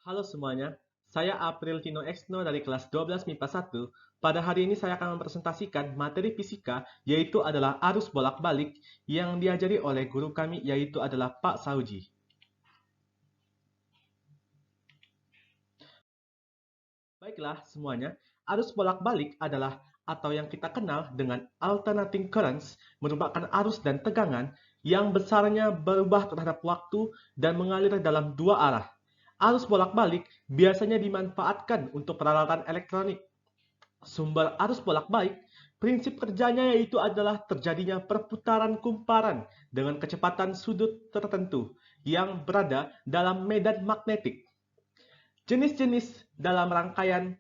Halo semuanya, saya April Tino Exno dari kelas 12 MIPA 1. Pada hari ini saya akan mempresentasikan materi fisika, yaitu adalah arus bolak-balik yang diajari oleh guru kami, yaitu adalah Pak Sauji. Baiklah semuanya, arus bolak-balik adalah atau yang kita kenal dengan alternating currents merupakan arus dan tegangan yang besarnya berubah terhadap waktu dan mengalir dalam dua arah. Arus bolak-balik biasanya dimanfaatkan untuk peralatan elektronik. Sumber arus bolak-balik, prinsip kerjanya yaitu adalah terjadinya perputaran kumparan dengan kecepatan sudut tertentu yang berada dalam medan magnetik. Jenis-jenis dalam rangkaian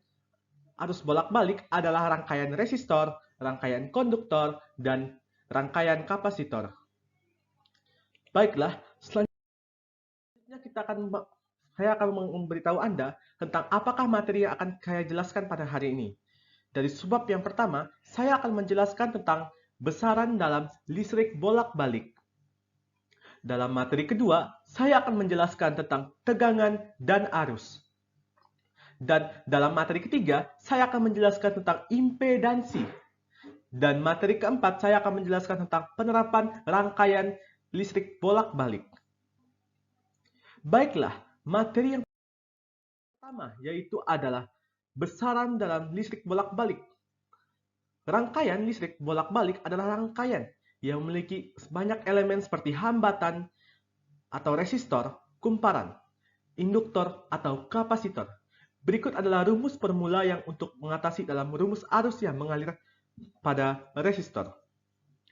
arus bolak-balik adalah rangkaian resistor, rangkaian konduktor, dan rangkaian kapasitor. Baiklah, selanjutnya saya akan memberitahu Anda tentang apakah materi yang akan saya jelaskan pada hari ini. Dari sebab yang pertama, saya akan menjelaskan tentang besaran dalam listrik bolak-balik. Dalam materi kedua, saya akan menjelaskan tentang tegangan dan arus. Dan dalam materi ketiga, saya akan menjelaskan tentang impedansi. Dan materi keempat, saya akan menjelaskan tentang penerapan rangkaian listrik bolak-balik. Baiklah, materi yang pertama yaitu adalah besaran dalam listrik bolak-balik. Rangkaian listrik bolak-balik adalah rangkaian yang memiliki banyak elemen seperti hambatan atau resistor, kumparan, induktor, atau kapasitor. Berikut adalah rumus formula yang untuk mengatasi dalam rumus arus yang mengalir pada resistor.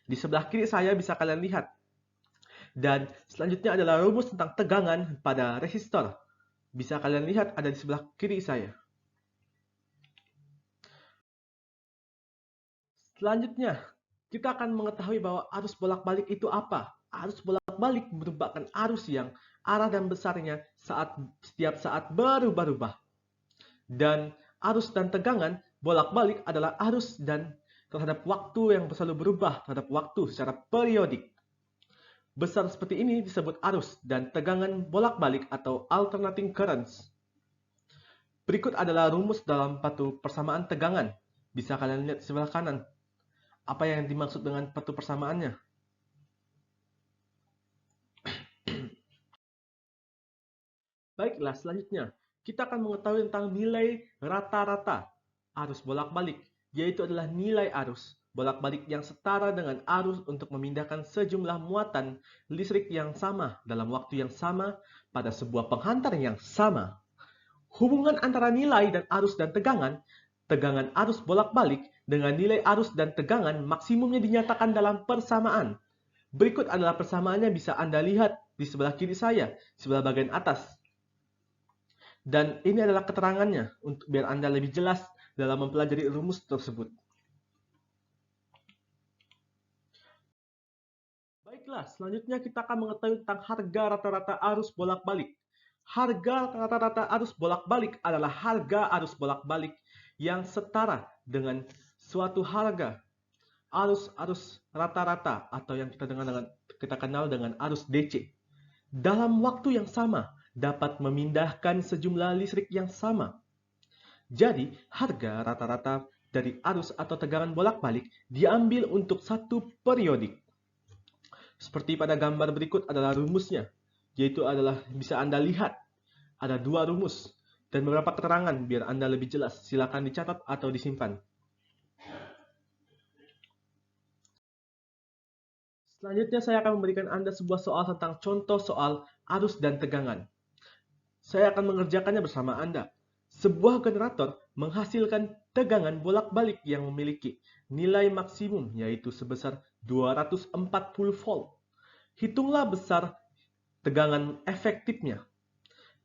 Di sebelah kiri saya bisa kalian lihat. Dan selanjutnya adalah rumus tentang tegangan pada resistor. Bisa kalian lihat ada di sebelah kiri saya. Selanjutnya, kita akan mengetahui bahwa arus bolak-balik itu apa. Arus bolak-balik merupakan arus yang arah dan besarnya setiap saat berubah-ubah. Dan arus dan tegangan bolak-balik adalah arus dan terhadap waktu yang selalu berubah terhadap waktu secara periodik. Besar seperti ini disebut arus dan tegangan bolak-balik atau alternating currents. Berikut adalah rumus dalam patu persamaan tegangan. Bisa kalian lihat di sebelah kanan. Apa yang dimaksud dengan patu persamaannya? Baiklah, selanjutnya kita akan mengetahui tentang nilai rata-rata arus bolak-balik, yaitu adalah nilai arus bolak-balik yang setara dengan arus untuk memindahkan sejumlah muatan listrik yang sama dalam waktu yang sama pada sebuah penghantar yang sama. Hubungan antara nilai dan arus dan tegangan arus bolak-balik dengan nilai arus dan tegangan maksimumnya dinyatakan dalam persamaan. Berikut adalah persamaannya bisa Anda lihat di sebelah kiri saya, sebelah bagian atas. Dan ini adalah keterangannya untuk biar Anda lebih jelas dalam mempelajari rumus tersebut. Baiklah, selanjutnya kita akan mengetahui tentang harga rata-rata arus bolak-balik. Harga rata-rata arus bolak-balik adalah harga arus bolak-balik yang setara dengan suatu harga arus rata-rata atau yang kita kenal dengan arus DC. Dalam waktu yang sama, dapat memindahkan sejumlah listrik yang sama. Jadi, harga rata-rata dari arus atau tegangan bolak-balik diambil untuk satu periodik. Seperti pada gambar berikut adalah rumusnya, yaitu adalah bisa Anda lihat ada dua rumus dan beberapa keterangan biar Anda lebih jelas. Silakan dicatat atau disimpan. Selanjutnya saya akan memberikan Anda sebuah soal tentang contoh soal arus dan tegangan. Saya akan mengerjakannya bersama Anda. Sebuah generator menghasilkan tegangan bolak-balik yang memiliki nilai maksimum yaitu sebesar 240 volt. Hitunglah besar tegangan efektifnya.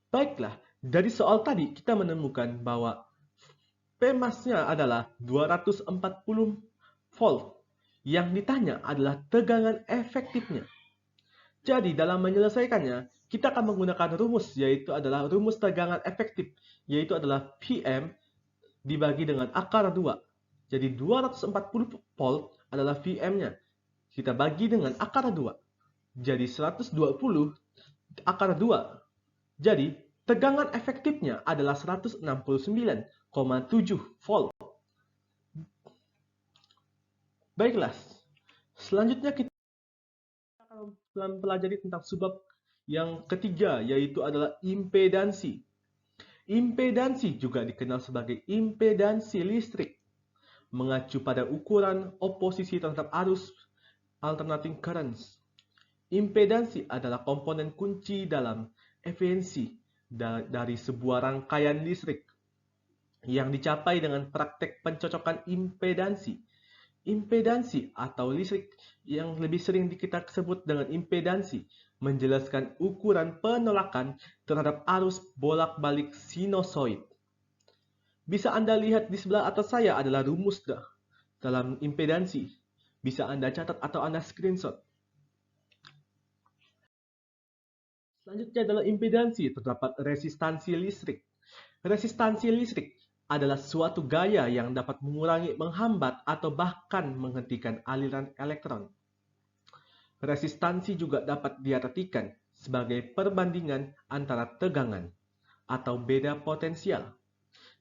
Baiklah, dari soal tadi kita menemukan bahwa P-massnya adalah 240 volt. Yang ditanya adalah tegangan efektifnya. Jadi dalam menyelesaikannya, kita akan menggunakan rumus, yaitu adalah rumus tegangan efektif, yaitu adalah PM dibagi dengan akar 2. Jadi 240 volt adalah PM-nya. Kita bagi dengan akar 2. Jadi 120 akar 2. Jadi Tegangan efektifnya adalah 169,7 volt. Baiklah, selanjutnya kita akan mempelajari tentang subbab yang ketiga, yaitu adalah impedansi. Impedansi juga dikenal sebagai impedansi listrik, mengacu pada ukuran oposisi terhadap arus alternating currents. Impedansi adalah komponen kunci dalam efisiensi dari sebuah rangkaian listrik yang dicapai dengan praktek pencocokan impedansi. Impedansi atau listrik yang lebih sering kita sebut dengan impedansi menjelaskan ukuran penolakan terhadap arus bolak-balik sinusoid. Bisa Anda lihat di sebelah atas saya adalah rumus dalam impedansi. Bisa Anda catat atau Anda screenshot. Selanjutnya adalah impedansi, terdapat resistansi listrik. Resistansi listrik adalah suatu gaya yang dapat mengurangi, menghambat, atau bahkan menghentikan aliran elektron. Resistansi juga dapat diartikan sebagai perbandingan antara tegangan atau beda potensial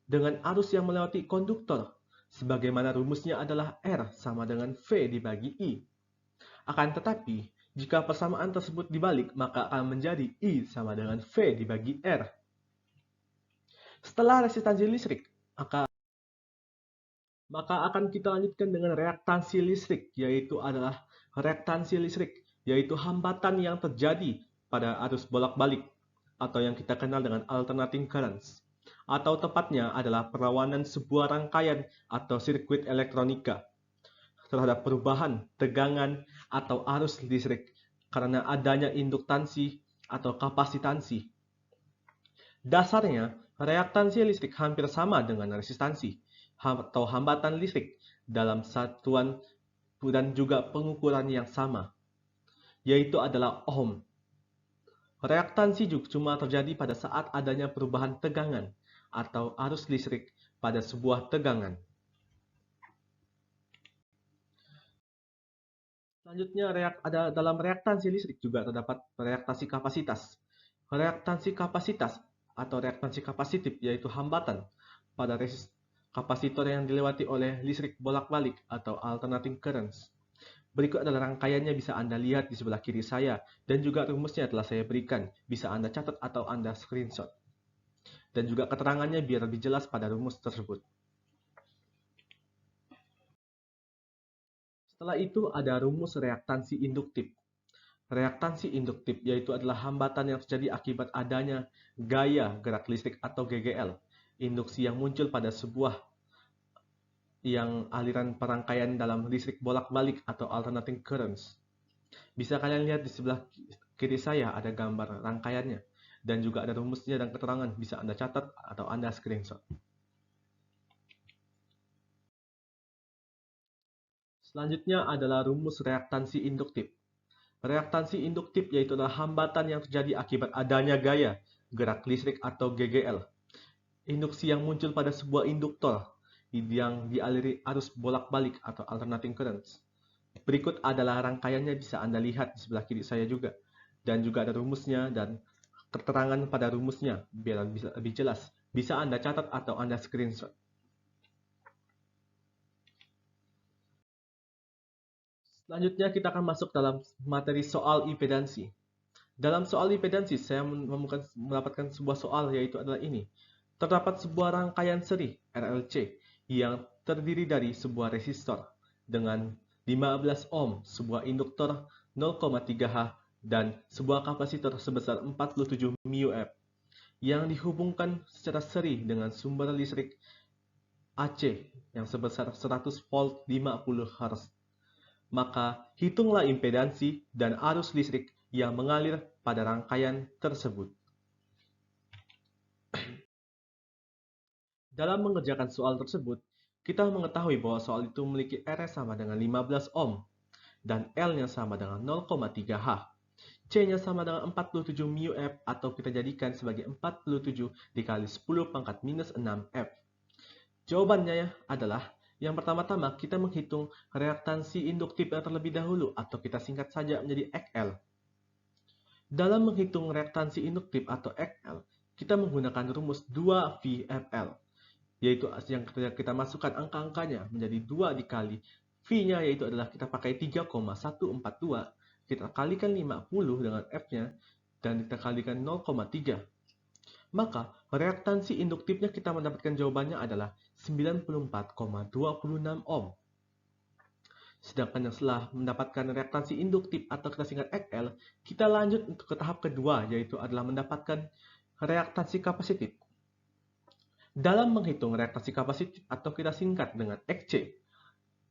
dengan arus yang melewati konduktor, sebagaimana rumusnya adalah R sama dengan V dibagi I. Akan tetapi, jika persamaan tersebut dibalik, maka akan menjadi I sama dengan V dibagi R. Setelah resistansi listrik, maka akan kita lanjutkan dengan reaktansi listrik, yaitu adalah reaktansi listrik, yaitu hambatan yang terjadi pada arus bolak-balik, atau yang kita kenal dengan alternating currents. Atau tepatnya adalah perlawanan sebuah rangkaian atau sirkuit elektronika terhadap perubahan tegangan atau arus listrik karena adanya induktansi atau kapasitansi. Dasarnya, reaktansi listrik hampir sama dengan resistansi atau hambatan listrik dalam satuan dan juga pengukuran yang sama, yaitu adalah ohm. Reaktansi juga cuma terjadi pada saat adanya perubahan tegangan atau arus listrik pada sebuah tegangan. Selanjutnya, dalam reaktansi listrik juga terdapat reaktansi kapasitas. Reaktansi kapasitas atau reaktansi kapasitif yaitu hambatan pada kapasitor yang dilewati oleh listrik bolak-balik atau alternating currents. Berikut adalah rangkaiannya, bisa Anda lihat di sebelah kiri saya, dan juga rumusnya telah saya berikan. Bisa Anda catat atau Anda screenshot. Dan juga keterangannya biar lebih jelas pada rumus tersebut. Setelah itu ada rumus reaktansi induktif. Reaktansi induktif yaitu adalah hambatan yang terjadi akibat adanya gaya gerak listrik atau GGL, induksi yang muncul pada sebuah aliran perangkaian dalam listrik bolak-balik atau alternating currents. Bisa kalian lihat di sebelah kiri saya ada gambar rangkaiannya, dan juga ada rumusnya dan keterangan, bisa Anda catat atau Anda screenshot. Selanjutnya adalah rumus reaktansi induktif. Reaktansi induktif yaitu adalah hambatan yang terjadi akibat adanya gaya gerak listrik atau GGL, induksi yang muncul pada sebuah induktor yang dialiri arus bolak-balik atau alternating currents. Berikut adalah rangkaiannya, bisa Anda lihat di sebelah kiri saya juga, dan juga ada rumusnya dan keterangan pada rumusnya biar bisa lebih jelas. Bisa Anda catat atau Anda screenshot. Selanjutnya kita akan masuk dalam materi soal impedansi. Dalam soal impedansi, saya mendapatkan sebuah soal, yaitu adalah ini. Terdapat sebuah rangkaian seri RLC yang terdiri dari sebuah resistor dengan 15 ohm, sebuah induktor 0,3H, dan sebuah kapasitor sebesar 47 μF yang dihubungkan secara seri dengan sumber listrik AC yang sebesar 100 volt 50 Hz. Maka hitunglah impedansi dan arus listrik yang mengalir pada rangkaian tersebut. Dalam mengerjakan soal tersebut, kita mengetahui bahwa soal itu memiliki R sama dengan 15 ohm dan L-nya sama dengan 0,3H. C-nya sama dengan 47 μF atau kita jadikan sebagai 47 dikali 10 pangkat minus 6F. Jawabannya adalah, yang pertama-tama kita menghitung reaktansi induktifnya terlebih dahulu, atau kita singkat saja menjadi XL. Dalam menghitung reaktansi induktif atau XL, kita kita menggunakan rumus 2VFL, yaitu yang kita masukkan angka-angkanya menjadi 2 dikali V-nya, yaitu adalah kita pakai 3,142, kita kalikan 50 dengan F-nya, dan kita kalikan 0,3. Maka, reaktansi induktifnya kita mendapatkan jawabannya adalah 94,26 ohm. Sedangkan yang setelah mendapatkan reaktansi induktif atau kita singkat XL, kita lanjut untuk ke tahap kedua, yaitu adalah mendapatkan reaktansi kapasitif. Dalam menghitung reaktansi kapasitif atau kita singkat dengan XC,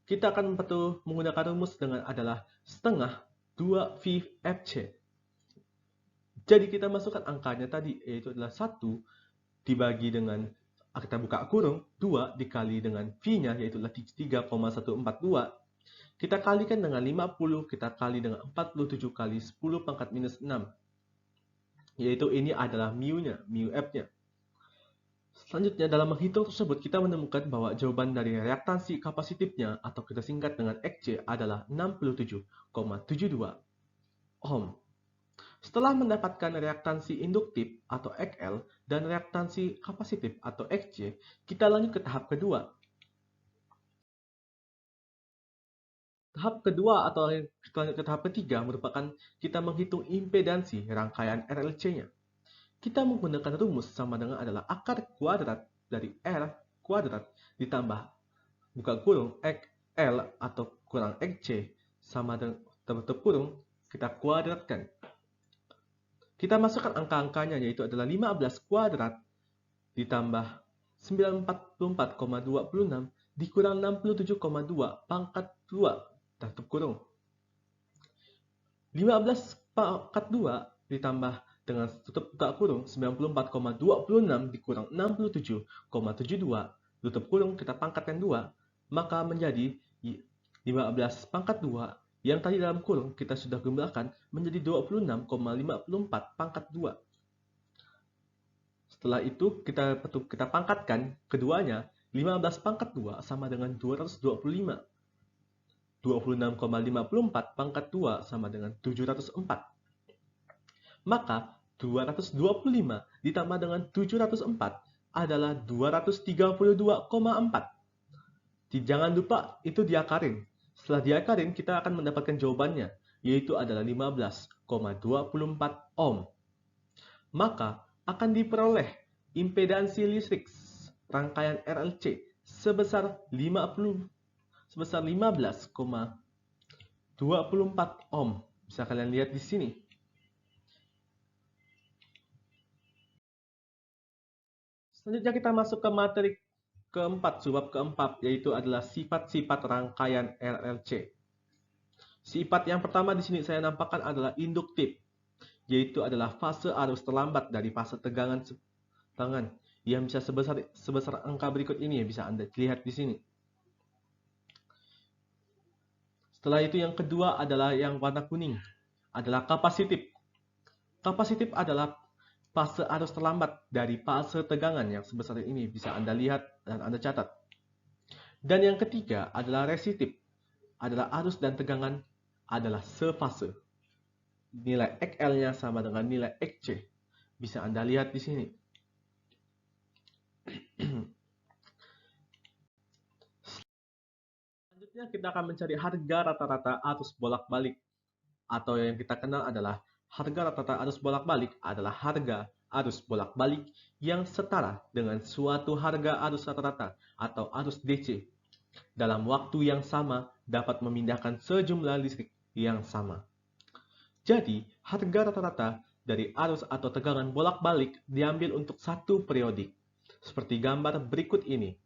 kita akan menggunakan rumus dengan adalah setengah 2VFC. Jadi kita masukkan angkanya tadi, yaitu adalah 1 dibagi dengan, kita buka kurung, 2 dikali dengan V-nya, yaitu adalah 3,142. Kita kalikan dengan 50, kita kali dengan 47 kali 10 pangkat minus 6. Yaitu ini adalah mu-nya, mu F-nya. Selanjutnya, dalam menghitung tersebut, kita menemukan bahwa jawaban dari reaktansi kapasitifnya, atau kita singkat dengan XC, adalah 67,72 ohm. Setelah mendapatkan reaktansi induktif atau XL dan reaktansi kapasitif atau XC, kita lanjut ke tahap kedua. Tahap kedua atau kita lanjut ke tahap ketiga merupakan kita menghitung impedansi rangkaian RLC-nya. Kita menggunakan rumus sama dengan adalah akar kuadrat dari R kuadrat ditambah buka kurung XL atau kurang XC sama dengan tutup kurung, kita kuadratkan. Kita masukkan angka-angkanya, yaitu adalah 15 kuadrat ditambah 944,26 dikurang 67,2 pangkat 2 tutup kurung. 15 pangkat 2 ditambah dengan tutup buka kurung 94,26 dikurang 67,72 tutup kurung, kita pangkatkan 2, maka menjadi 15 pangkat 2 yang tadi dalam kurung kita sudah jumlahkan menjadi 26,54 pangkat 2. Setelah itu kita pangkatkan keduanya, 15 pangkat 2 sama dengan 225. 26,54 pangkat 2 sama dengan 704. Maka 225 ditambah dengan 704 adalah 232,4. Jangan lupa itu diakarin. Setelah diakarin, kita akan mendapatkan jawabannya, yaitu adalah 15,24 ohm. Maka akan diperoleh impedansi listrik rangkaian RLC sebesar 15,24 ohm. Bisa kalian lihat di sini. Selanjutnya kita masuk ke materi keempat, subbab keempat, yaitu adalah sifat-sifat rangkaian RLC. Sifat yang pertama di sini saya nampakkan adalah induktif, yaitu adalah fase arus terlambat dari fase tegangan yang bisa sebesar angka berikut ini, bisa Anda lihat di sini. Setelah itu yang kedua adalah yang warna kuning, adalah kapasitif. Kapasitif adalah fase arus terlambat dari fase tegangan yang sebesar ini, bisa Anda lihat dan Anda catat. Dan yang ketiga adalah resistif, adalah arus dan tegangan adalah sefase. Nilai XL-nya sama dengan nilai XC, bisa Anda lihat di sini. Selanjutnya kita akan mencari harga rata-rata arus bolak-balik, atau yang kita kenal adalah harga rata-rata arus bolak-balik adalah harga arus bolak-balik yang setara dengan suatu harga arus rata-rata atau arus DC dalam waktu yang sama dapat memindahkan sejumlah listrik yang sama. Jadi, harga rata-rata dari arus atau tegangan bolak-balik diambil untuk satu periodik. Seperti gambar berikut ini.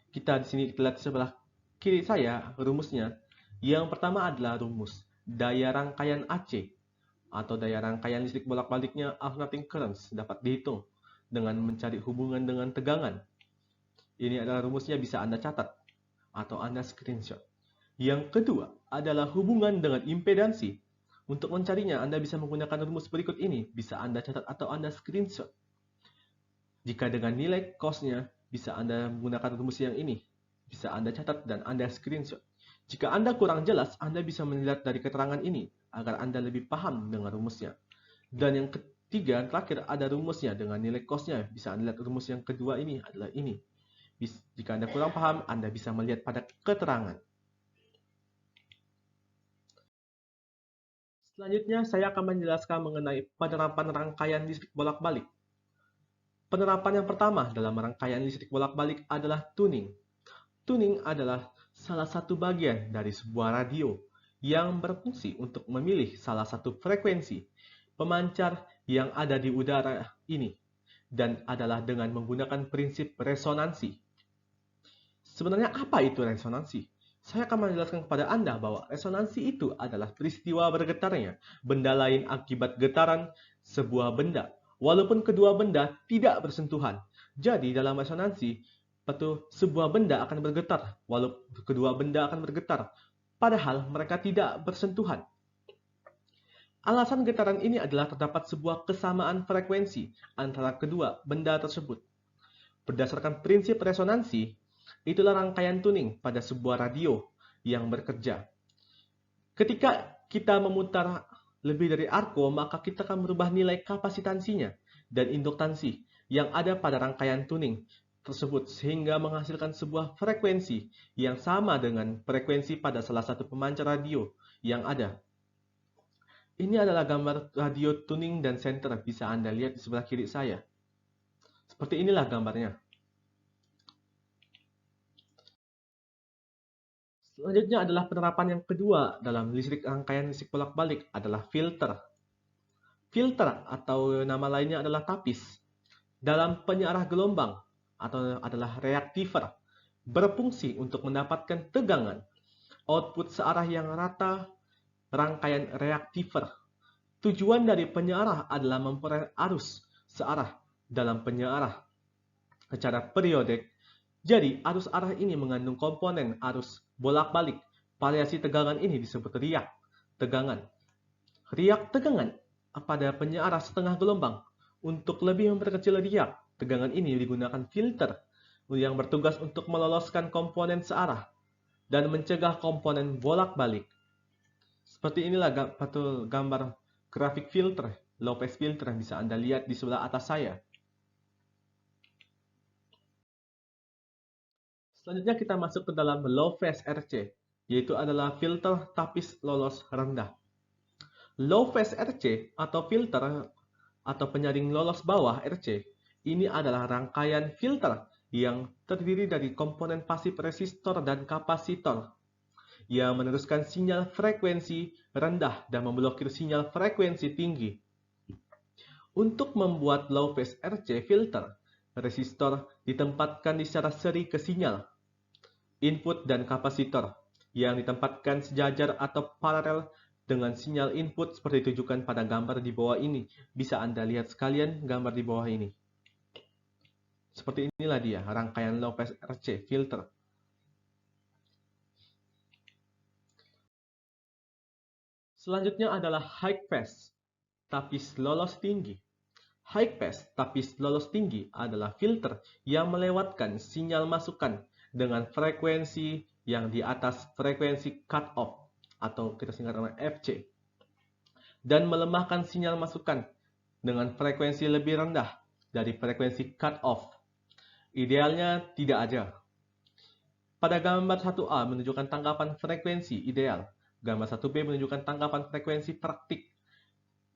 Kita di sini lihat di sebelah kiri saya rumusnya. Yang pertama adalah rumus daya rangkaian AC atau daya rangkaian listrik bolak-baliknya alternating currents dapat dihitung dengan mencari hubungan dengan tegangan. Ini adalah rumusnya, bisa Anda catat atau Anda screenshot. Yang kedua adalah hubungan dengan impedansi. Untuk mencarinya Anda bisa menggunakan rumus berikut ini, bisa Anda catat atau Anda screenshot. Jika dengan nilai cost-nya bisa Anda menggunakan rumus yang ini, bisa Anda catat dan Anda screenshot. Jika Anda kurang jelas, Anda bisa melihat dari keterangan ini agar Anda lebih paham dengan rumusnya. Dan yang 3 terakhir ada rumusnya dengan nilai cosnya. Bisa Anda lihat rumus yang kedua ini adalah ini. Jika Anda kurang paham, Anda bisa melihat pada keterangan. Selanjutnya, saya akan menjelaskan mengenai penerapan rangkaian listrik bolak-balik. Penerapan yang pertama dalam rangkaian listrik bolak-balik adalah tuning. Tuning adalah salah satu bagian dari sebuah radio yang berfungsi untuk memilih salah satu frekuensi pemancar yang ada di udara ini dan adalah dengan menggunakan prinsip resonansi. Sebenarnya apa itu resonansi? Saya akan menjelaskan kepada Anda bahwa resonansi itu adalah peristiwa bergetarnya benda lain akibat getaran sebuah benda, walaupun kedua benda tidak bersentuhan. Jadi dalam resonansi, sebuah benda akan bergetar, walaupun kedua benda akan bergetar, padahal mereka tidak bersentuhan. Alasan getaran ini adalah terdapat sebuah kesamaan frekuensi antara kedua benda tersebut. Berdasarkan prinsip resonansi, itulah rangkaian tuning pada sebuah radio yang bekerja. Ketika kita memutar lebih dari arco, maka kita akan merubah nilai kapasitansinya dan induktansi yang ada pada rangkaian tuning tersebut sehingga menghasilkan sebuah frekuensi yang sama dengan frekuensi pada salah satu pemancar radio yang ada. Ini adalah gambar radio tuning dan center, bisa Anda lihat di sebelah kiri saya. Seperti inilah gambarnya. Selanjutnya adalah penerapan yang kedua dalam rangkaian listrik bolak-balik adalah filter. Filter atau nama lainnya adalah tapis. Dalam penyiarah gelombang atau adalah reaktiver, berfungsi untuk mendapatkan tegangan output searah yang rata rangkaian reaktiver. Tujuan dari penyiarah adalah memperoleh arus searah dalam penyiarah secara periodik. Jadi, arus arah ini mengandung komponen arus bolak-balik. Variasi tegangan ini disebut riak tegangan. Riak tegangan pada penyiarah setengah gelombang. Untuk lebih memperkecil riak tegangan ini digunakan filter yang bertugas untuk meloloskan komponen searah dan mencegah komponen bolak-balik. Seperti inilah gambar grafik filter, low pass filter yang bisa Anda lihat di sebelah atas saya. Selanjutnya kita masuk ke dalam low phase RC, yaitu adalah filter tapis lolos rendah. Low phase RC atau filter atau penyaring lolos bawah RC, ini adalah rangkaian filter yang terdiri dari komponen pasif resistor dan kapasitor yang meneruskan sinyal frekuensi rendah dan memblokir sinyal frekuensi tinggi. Untuk membuat low phase RC filter, resistor ditempatkan di secara seri ke sinyal input dan kapasitor yang ditempatkan sejajar atau paralel dengan sinyal input seperti ditunjukkan pada gambar di bawah ini. Bisa Anda lihat sekalian gambar di bawah ini. Seperti inilah dia rangkaian low pass RC filter. Selanjutnya adalah high pass, tapis lolos tinggi. High pass, tapis lolos tinggi adalah filter yang melewatkan sinyal masukan dengan frekuensi yang di atas frekuensi cut-off atau kita singkat dengan FC dan melemahkan sinyal masukan dengan frekuensi lebih rendah dari frekuensi cut-off. Idealnya tidak ada. Pada gambar 1A menunjukkan tanggapan frekuensi ideal. Gambar 1B menunjukkan tanggapan frekuensi praktik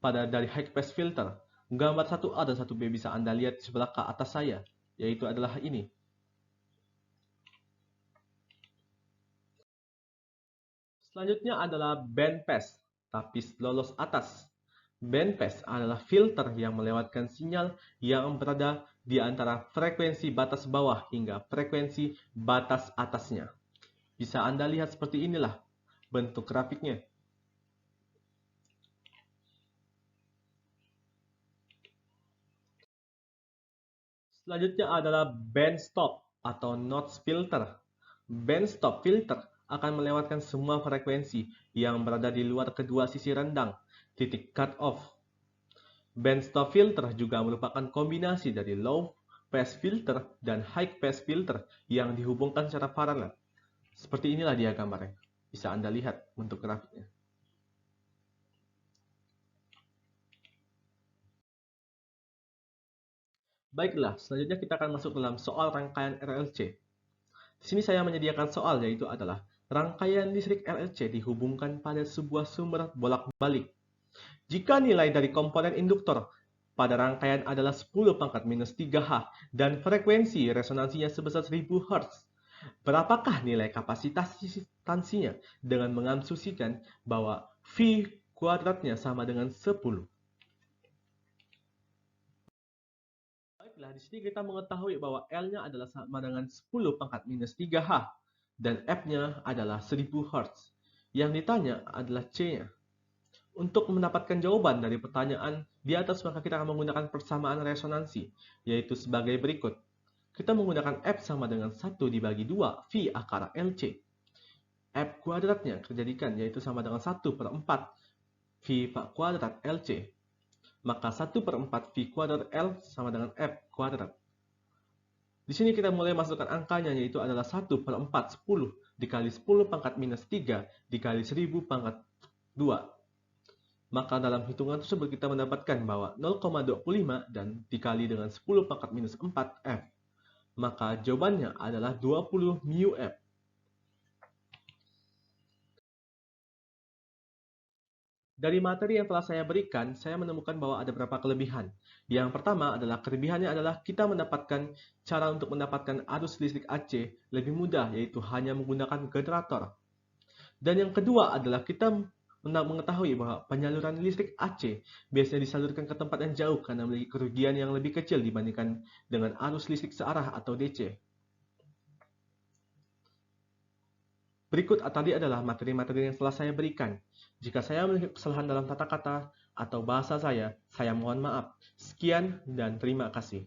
dari high pass filter. Gambar 1A dan 1B bisa Anda lihat di sebelah ke atas saya, yaitu adalah ini. Selanjutnya adalah band pass, tapis lolos atas. Band pass adalah filter yang melewatkan sinyal yang berada di antara frekuensi batas bawah hingga frekuensi batas atasnya. Bisa Anda lihat seperti inilah bentuk grafiknya. Selanjutnya adalah band stop atau notch filter. Band stop filter akan melewatkan semua frekuensi yang berada di luar kedua sisi rendang, titik cut off. Band stop filter juga merupakan kombinasi dari low pass filter dan high pass filter yang dihubungkan secara paralel. Seperti inilah dia gambarnya. Bisa Anda lihat bentuk grafiknya. Baiklah, selanjutnya kita akan masuk dalam soal rangkaian RLC. Di sini saya menyediakan soal yaitu adalah rangkaian listrik RLC dihubungkan pada sebuah sumber bolak-balik. Jika nilai dari komponen induktor pada rangkaian adalah 10 pangkat minus 3H dan frekuensi resonansinya sebesar 1000 Hz, berapakah nilai kapasitansinya dengan mengasumsikan bahwa V kuadratnya sama dengan 10? Baiklah, di sini kita mengetahui bahwa L-nya adalah sama dengan 10 pangkat minus 3H dan F-nya adalah 1000 Hz. Yang ditanya adalah C-nya. Untuk mendapatkan jawaban dari pertanyaan di atas, maka kita akan menggunakan persamaan resonansi, yaitu sebagai berikut. Kita menggunakan F sama dengan 1 dibagi 2 V akar LC. F kuadratnya kita jadikan yaitu sama dengan 1/4 V kuadrat LC. Maka 1/4 V kuadrat L sama dengan F kuadrat. Di sini kita mulai masukkan angkanya yaitu adalah 1/4 10 dikali 10 pangkat minus 3 dikali 1000 pangkat 2. Maka dalam hitungan tersebut kita mendapatkan bahwa 0,25 dan dikali dengan 10 pangkat minus 4 F. Maka jawabannya adalah 20 mu F. Dari materi yang telah saya berikan, saya menemukan bahwa ada beberapa kelebihan. Yang pertama adalah kelebihannya adalah kita mendapatkan cara untuk mendapatkan arus listrik AC lebih mudah, yaitu hanya menggunakan generator. Dan yang kedua adalah kita mengetahui bahwa penyaluran listrik AC biasanya disalurkan ke tempat yang jauh karena memiliki kerugian yang lebih kecil dibandingkan dengan arus listrik searah atau DC. Berikut tadi adalah materi-materi yang telah saya berikan. Jika saya memiliki kesalahan dalam tata kata atau bahasa saya mohon maaf. Sekian dan terima kasih.